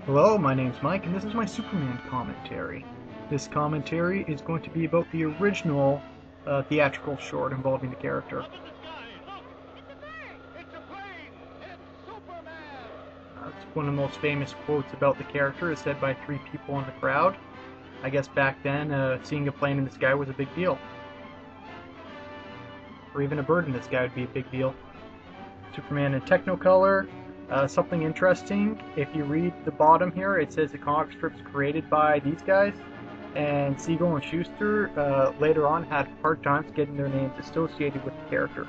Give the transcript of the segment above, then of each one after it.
Hello, my name's Mike, and this is my Superman commentary. This commentary is going to be about the original theatrical short involving the character. It's one of the most famous quotes about the character is said by three people in the crowd. I guess back then, seeing a plane in the sky was a big deal. Or even a bird in the sky would be a big deal. Superman in Technicolor. Something interesting, if you read the bottom here, it says the comic strips created by these guys, and Siegel and Schuster later on had hard times getting their names associated with the character.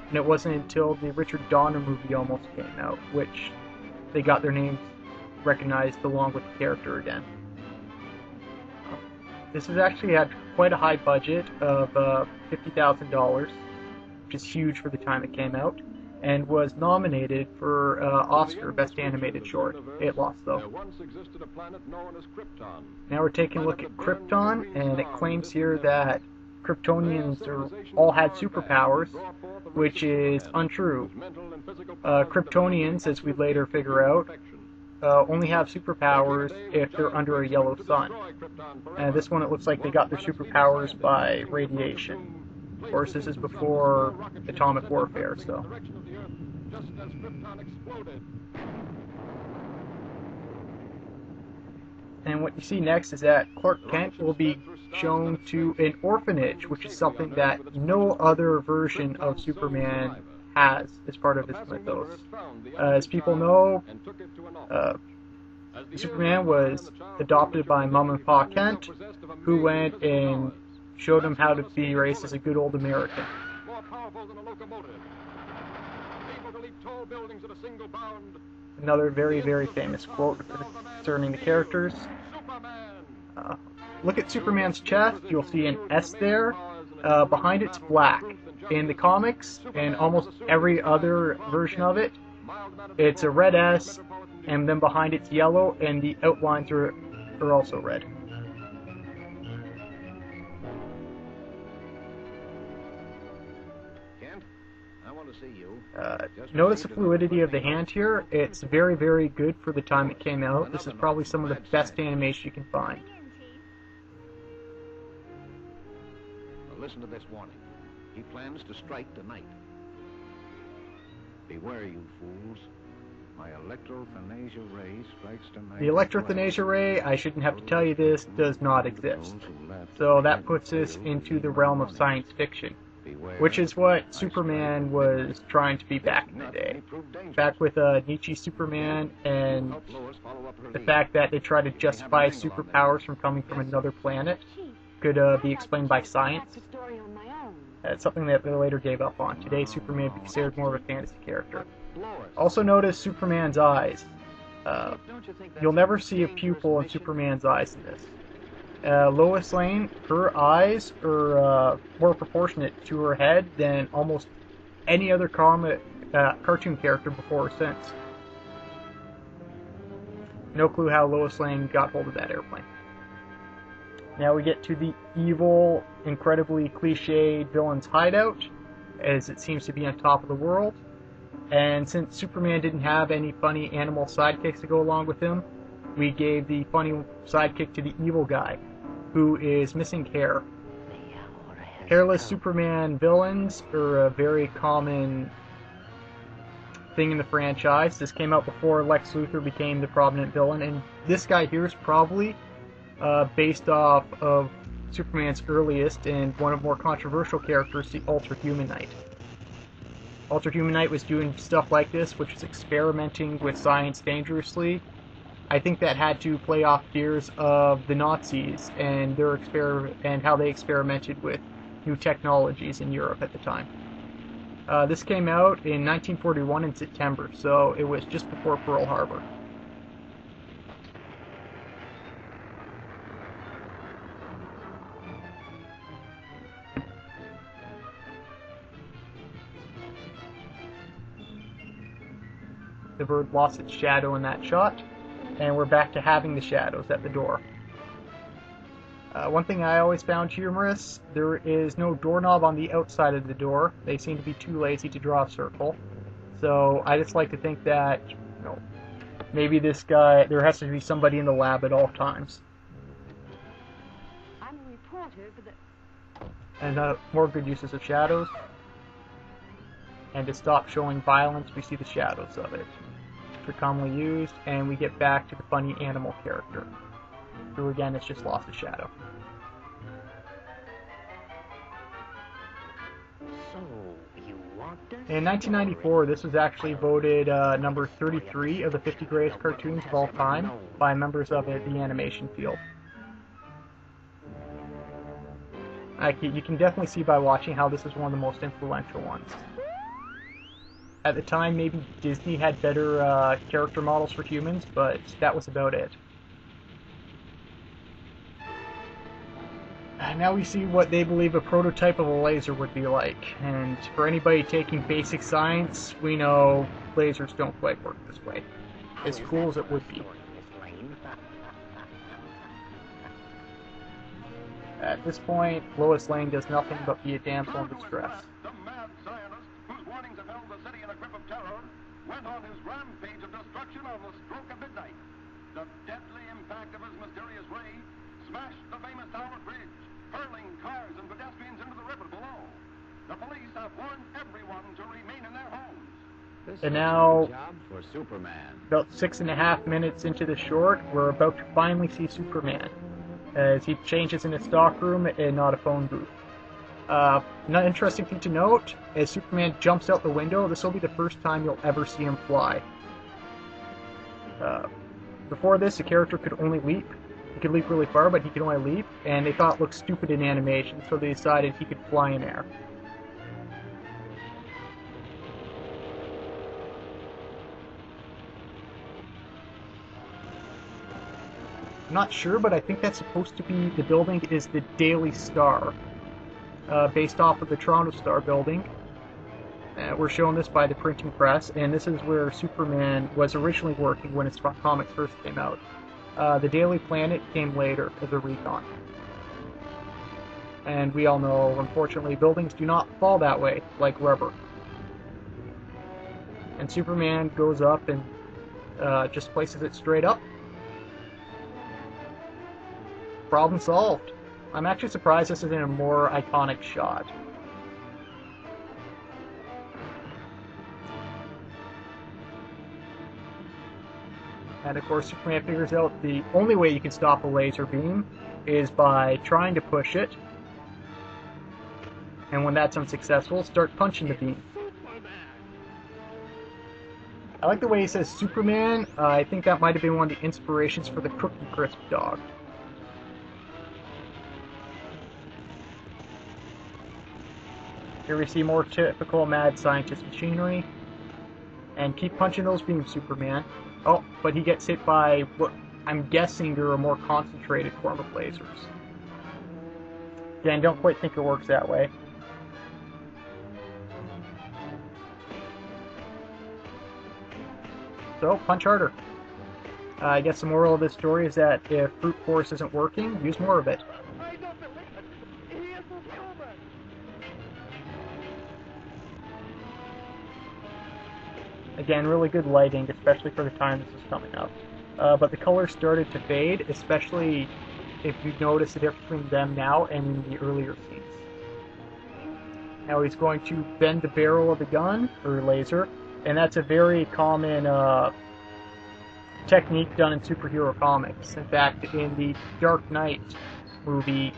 And it wasn't until the Richard Donner movie almost came out, which they got their names recognized along with the character again. This has actually had quite a high budget of $50,000, which is huge for the time it came out, and was nominated for Oscar Best Animated Short. It lost, though. Now we're taking a look at Krypton, and it claims here that Kryptonians all had superpowers, which is untrue. Kryptonians, as we later figure out, only have superpowers if they're under a yellow sun. And this one, it looks like they got their superpowers by radiation. Of course, this is before atomic warfare, so. And what you see next is that Clark Kent will be shown to an orphanage, which is something that no other version of Superman has as part of his mythos. As people know, Superman was adopted by Mom and Pa Kent, who went and showed him how to be raised as a good old American. Another very, very famous quote concerning the characters. Look at Superman's chest, you'll see an S there. Behind it's black. In the comics, and almost every other version of it, it's a red S, and then behind it's yellow, and the outlines are also red. Notice the fluidity of the hand here. It's very, very good for the time it came out. This is probably some of the best animation you can find. Now listen to this warning. He plans to strike tonight. Beware, you fools. My electrothanasia ray strikes tonight. The electrothanasia ray, I shouldn't have to tell you this, does not exist. So that puts us into the realm of science fiction, which is what Superman was trying to be back in the day. Back with Nietzsche's Superman and the fact that they try to justify superpowers from coming from another planet could be explained by science. That's something that they later gave up on. Today, Superman is considered more of a fantasy character. Also notice Superman's eyes. You'll never see a pupil in Superman's eyes in this. Lois Lane, her eyes are more proportionate to her head than almost any other cartoon character before or since. No clue how Lois Lane got hold of that airplane. Now we get to the evil, incredibly cliched villain's hideout, as it seems to be on top of the world. And since Superman didn't have any funny animal sidekicks to go along with him, we gave the funny sidekick to the evil guy, who is missing hair. Hairless Superman villains are a very common thing in the franchise. This came out before Lex Luthor became the prominent villain, and this guy here is probably based off of Superman's earliest and one of more controversial characters, the Ultra Human Knight. Ultra Human Knight was doing stuff like this, which was experimenting with science dangerously. I think that had to play off fears of the Nazis and their and how they experimented with new technologies in Europe at the time. This came out in 1941 in September, so it was just before Pearl Harbor. The bird lost its shadow in that shot, and we're back to having the shadows at the door. One thing I always found humorous, there is no doorknob on the outside of the door. They seem to be too lazy to draw a circle. So I just like to think that, Maybe this guy, there has to be somebody in the lab at all times. I'm a reporter for the... And more good uses of shadows. And to stop showing violence, we see the shadows of it. Which are commonly used, and we get back to the funny animal character, who again has just lost a shadow. So, you want this In 1994, this was actually voted number 33 of the 50 greatest cartoons of all time by members of the animation field. You can definitely see by watching how this is one of the most influential ones. At the time, maybe Disney had better character models for humans, but that was about it. And now we see what they believe a prototype of a laser would be like. And for anybody taking basic science, we know lasers don't quite work this way. As cool as it would be. At this point, Lois Lane does nothing but be a damsel in distress. The mad scientist, whose warnings have held the city in a grip of terror, went on his rampage of destruction on the stroke of midnight. The deadly impact of his mysterious ray smashed the famous Tower Bridge, hurling cars and pedestrians into the river below. The police have warned everyone to remain in their homes. And now, job for Superman. about 6.5 minutes into the short, we're about to finally see Superman, as he changes in a stockroom and not a phone booth. Not interesting thing to note, as Superman jumps out the window, this will be the first time you'll ever see him fly. Before this, the character could only leap. He could leap really far, but he could only leap, and they thought it looked stupid in animation, so they decided he could fly in air. I'm not sure, but I think that's supposed to be, the building is the Daily Star, based off of the Toronto Star building. We're shown this by the printing press, and this is where Superman was originally working when his comics first came out. The Daily Planet came later as a recon. And we all know, unfortunately, buildings do not fall that way, like rubber. And Superman goes up and just places it straight up. Problem solved. I'm actually surprised this isn't a more iconic shot. And of course, Superman figures out the only way you can stop a laser beam is by trying to push it. And when that's unsuccessful, start punching the beam. I like the way he says Superman. I think that might have been one of the inspirations for the Cookie Crisp dog. Here we see more typical mad scientist machinery. And keep punching those beams, Superman. Oh, but he gets hit by what I'm guessing are a more concentrated form of lasers. Again, don't quite think it works that way. So, punch harder. I guess the moral of this story is that if brute force isn't working, use more of it. I don't believe it. He isn't human. Again, really good lighting, especially for the time this is coming up. But the colors started to fade, especially if you notice the difference between them now and in the earlier scenes. Now he's going to bend the barrel of the gun, or laser, and that's a very common technique done in superhero comics. In fact, in the Dark Knight movie,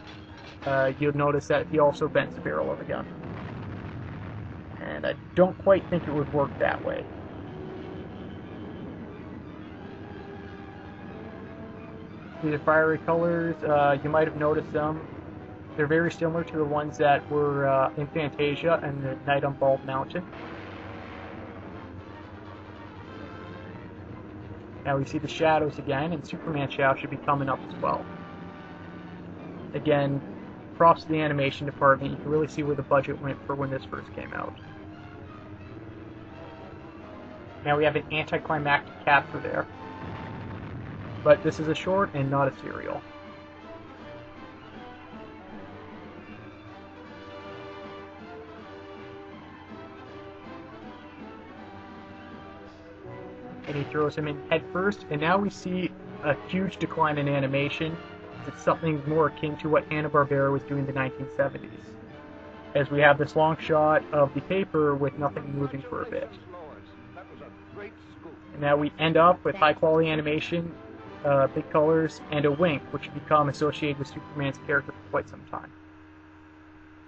you'll notice that he also bends the barrel of the gun. And I don't quite think it would work that way. These are fiery colors. You might have noticed them. They're very similar to the ones that were in Fantasia and the Night on Bald Mountain. Now we see the shadows again, and Superman shadow should be coming up as well. Again, props to the animation department. You can really see where the budget went for when this first came out. Now we have an anticlimactic capture there. But this is a short and not a serial. and he throws him in head first, and now we see a huge decline in animation. It's something more akin to what Hanna-Barbera was doing in the 1970s, as we have this long shot of the paper with nothing moving for a bit. And now we end up with high-quality animation, big colors, and a wink, which have become associated with Superman's character for quite some time.